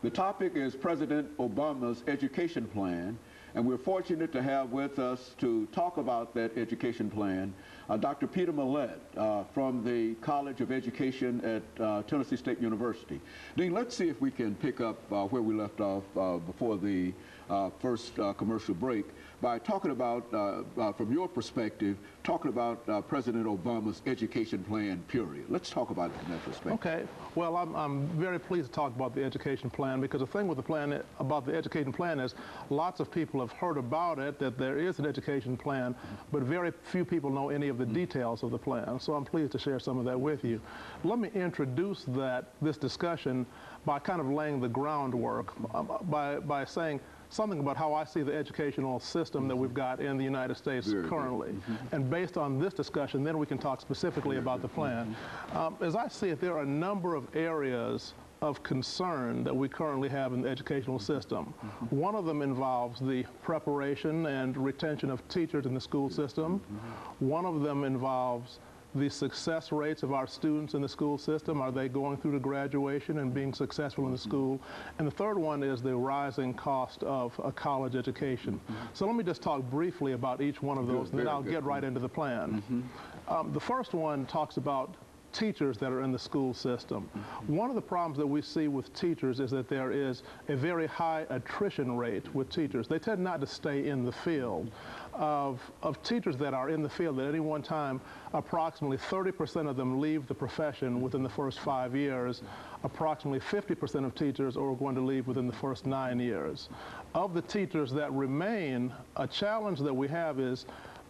The topic is President Obama's education plan, and we're fortunate to have with us to talk about that education plan Dr. PMillet from the College of Education at Tennessee State University. Dean, let's see if we can pick up where we left off before the first commercial break by talking about, from your perspective, talking about President Obama's education plan, period. Let's talk about it from that perspective. Okay. Well, I'm very pleased to talk about the education plan, because the thing with the plan, about the education plan, is lots of people have heard about it, that there is an education plan, but very few people know any of the details of the plan. So I'm pleased to share some of that with you. Let me introduce this discussion by kind of laying the groundwork, by saying something about how I see the educational system that we've got in the United States currently. And based on this discussion, then we can talk specifically about the plan. As I see it, there are a number of areas of concern that we currently have in the educational system. One of them involves the preparation and retention of teachers in the school system. One of them involves the success rates of our students in the school system. Are they going through to graduation and being successful in the school? And the third one is the rising cost of a college education. So let me just talk briefly about each one of those, and then I'll get right into the plan. The first one talks about teachers that are in the school system. One of the problems that we see with teachers is that there is a very high attrition rate with teachers. They tend not to stay in the field. Of teachers that are in the field at any one time, approximately 30% of them leave the profession within the first 5 years. Approximately 50% of teachers are going to leave within the first 9 years. Of the teachers that remain, a challenge that we have is,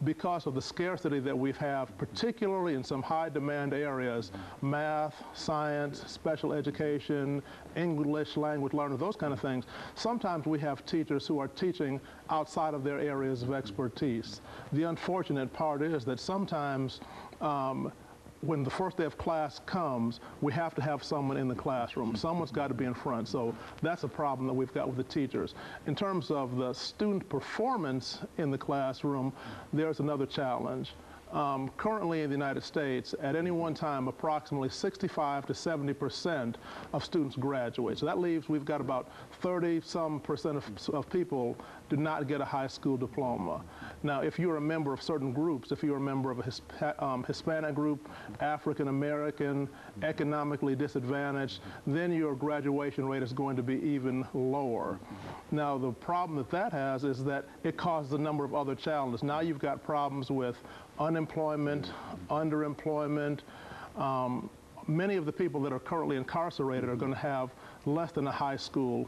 because of the scarcity that we have, particularly in some high demand areas, math, science, special education, English language learners, those kind of things, sometimes we have teachers who are teaching outside of their areas of expertise. The unfortunate part is that sometimes when the first day of class comes, we have to have someone in the classroom. Someone's got to be in front. So that's a problem that we've got with the teachers. In terms of the student performance in the classroom, there's another challenge. Currently in the United States, at any one time, approximately 65 to 70% of students graduate. So that leaves, we've got about 30-some% of people do not get a high school diploma. Now, if you're a member of certain groups, if you're a member of a Hispanic group, African American, economically disadvantaged, then your graduation rate is going to be even lower. Now, the problem that has is that it causes a number of other challenges. Now you've got problems with unemployment, underemployment. Many of the people that are currently incarcerated are going to have less than a high school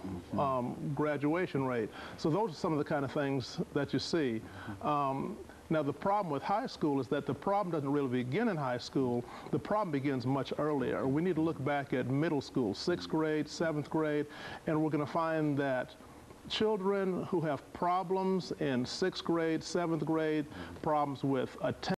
graduation rate. So those are some of the kind of things that you see. Now, the problem with high school is that the problem doesn't really begin in high school. The problem begins much earlier. We need to look back at middle school, 6th grade, 7th grade, and we're going to find that children who have problems in 6th grade, 7th grade, problems with attention,